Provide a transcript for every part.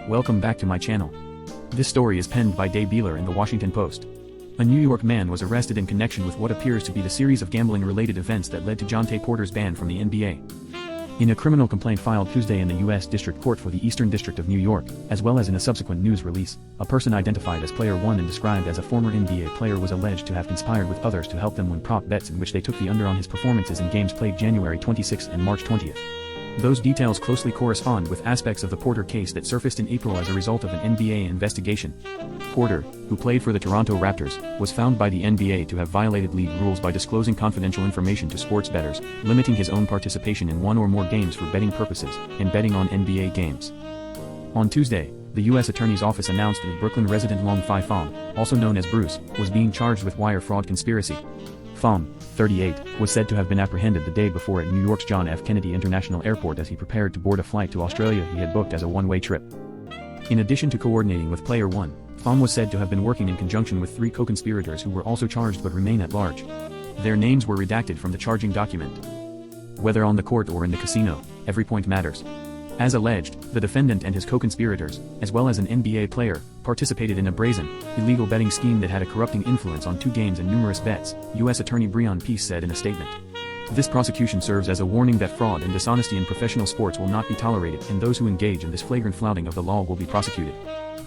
Welcome back to my channel. This story is penned by Day Beeler in the Washington Post. A New York man was arrested in connection with what appears to be the series of gambling-related events that led to Jontay Porter's ban from the NBA. In a criminal complaint filed Tuesday in the U.S. District Court for the Eastern District of New York, as well as in a subsequent news release, a person identified as Player 1 and described as a former NBA player was alleged to have conspired with others to help them win prop bets in which they took the under on his performances in games played January 26 and March 20. Those details closely correspond with aspects of the Porter case that surfaced in April as a result of an NBA investigation. Porter, who played for the Toronto Raptors, was found by the NBA to have violated league rules by disclosing confidential information to sports bettors, limiting his own participation in one or more games for betting purposes, and betting on NBA games. On Tuesday, the U.S. Attorney's Office announced that Brooklyn resident Long Phi Pham, also known as Bruce, was being charged with wire fraud conspiracy. Pham, 38, was said to have been apprehended the day before at New York's John F. Kennedy International Airport as he prepared to board a flight to Australia he had booked as a one-way trip. In addition to coordinating with Player 1, Pham was said to have been working in conjunction with three co-conspirators who were also charged but remain at large. Their names were redacted from the charging document. Whether on the court or in the casino, every point matters. As alleged, the defendant and his co-conspirators, as well as an NBA player, participated in a brazen, illegal betting scheme that had a corrupting influence on two games and numerous bets, U.S. Attorney Breon Peace said in a statement. This prosecution serves as a warning that fraud and dishonesty in professional sports will not be tolerated and those who engage in this flagrant flouting of the law will be prosecuted.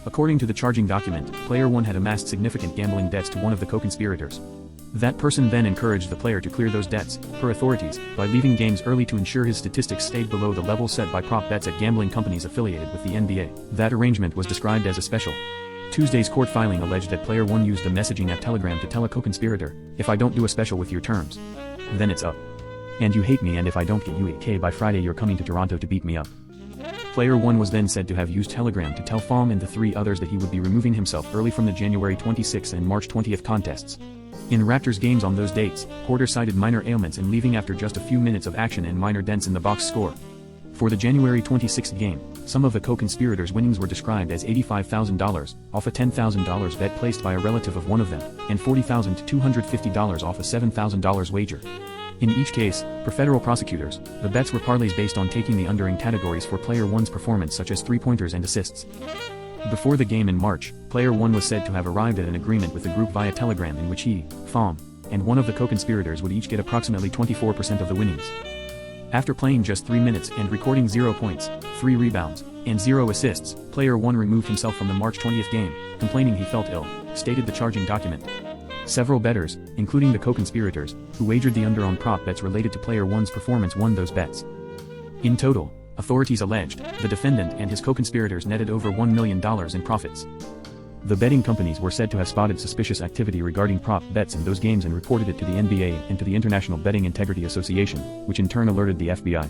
According to the charging document, Player 1 had amassed significant gambling debts to one of the co-conspirators. That person then encouraged the player to clear those debts, per authorities, by leaving games early to ensure his statistics stayed below the level set by prop bets at gambling companies affiliated with the NBA. That arrangement was described as a special. Tuesday's court filing alleged that Player 1 used the messaging app Telegram to tell a co-conspirator, "If I don't do a special with your terms, then it's up. And you hate me, and if I don't get you 8K by Friday you're coming to Toronto to beat me up." Player 1 was then said to have used Telegram to tell Pham and the three others that he would be removing himself early from the January 26 and March 20 contests. In Raptors games on those dates, Porter cited minor ailments and leaving after just a few minutes of action and minor dents in the box score. For the January 26 game, some of the co-conspirators' winnings were described as $85,000, off a $10,000 bet placed by a relative of one of them, and $40,250 off a $7,000 wager. In each case, for federal prosecutors, the bets were parlays based on taking the under in categories for Player 1's performance such as three-pointers and assists. Before the game in March, Player 1 was said to have arrived at an agreement with the group via Telegram in which he, Pham, and one of the co-conspirators would each get approximately 24% of the winnings. After playing just 3 minutes and recording 0 points, 3 rebounds, and 0 assists, Player 1 removed himself from the March 20 game, complaining he felt ill, stated the charging document. Several bettors, including the co-conspirators, who wagered the under on prop bets related to Player 1's performance won those bets. In total, authorities alleged, the defendant and his co-conspirators netted over $1 million in profits. The betting companies were said to have spotted suspicious activity regarding prop bets in those games and reported it to the NBA and to the International Betting Integrity Association, which in turn alerted the FBI.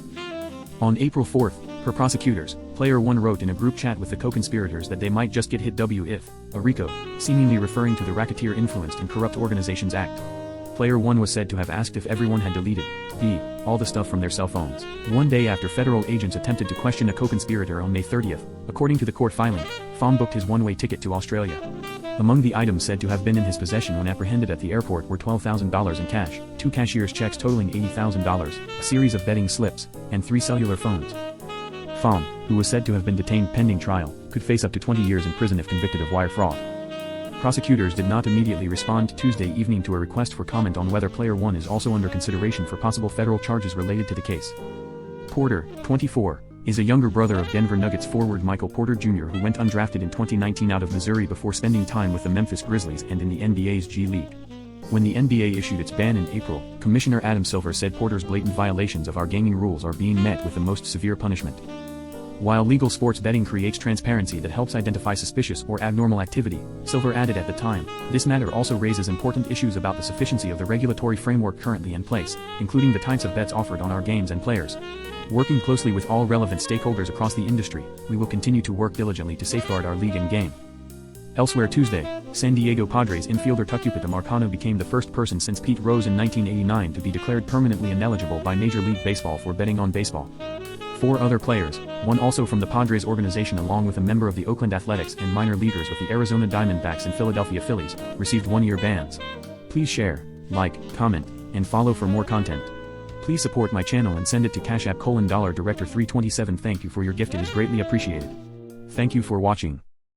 On April 4, per prosecutors, Player 1 wrote in a group chat with the co-conspirators that they might just get hit if, a RICO, seemingly referring to the Racketeer Influenced and Corrupt Organizations Act. Player 1 was said to have asked if everyone had deleted all the stuff from their cell phones. One day after federal agents attempted to question a co-conspirator on May 30, according to the court filing, Pham booked his one-way ticket to Australia. Among the items said to have been in his possession when apprehended at the airport were $12,000 in cash, 2 cashier's checks totaling $80,000, a series of betting slips, and 3 cellular phones. Pham, who was said to have been detained pending trial, could face up to 20 years in prison if convicted of wire fraud. Prosecutors did not immediately respond Tuesday evening to a request for comment on whether Player 1 is also under consideration for possible federal charges related to the case. Porter, 24, is a younger brother of Denver Nuggets forward Michael Porter Jr. who went undrafted in 2019 out of Missouri before spending time with the Memphis Grizzlies and in the NBA's G League. When the NBA issued its ban in April, Commissioner Adam Silver said Porter's blatant violations of our gaming rules are being met with the most severe punishment. While legal sports betting creates transparency that helps identify suspicious or abnormal activity, Silver added at the time, this matter also raises important issues about the sufficiency of the regulatory framework currently in place, including the types of bets offered on our games and players. Working closely with all relevant stakeholders across the industry, we will continue to work diligently to safeguard our league and game. Elsewhere Tuesday, San Diego Padres infielder Tucupita Marcano became the first person since Pete Rose in 1989 to be declared permanently ineligible by Major League Baseball for betting on baseball. 4 other players, one also from the Padres organization along with a member of the Oakland Athletics and minor leaguers with the Arizona Diamondbacks and Philadelphia Phillies, received 1-year bans. Please share, like, comment, and follow for more content. Please support my channel and send it to Cash App $Director 327. Thank you for your gift, it is greatly appreciated. Thank you for watching.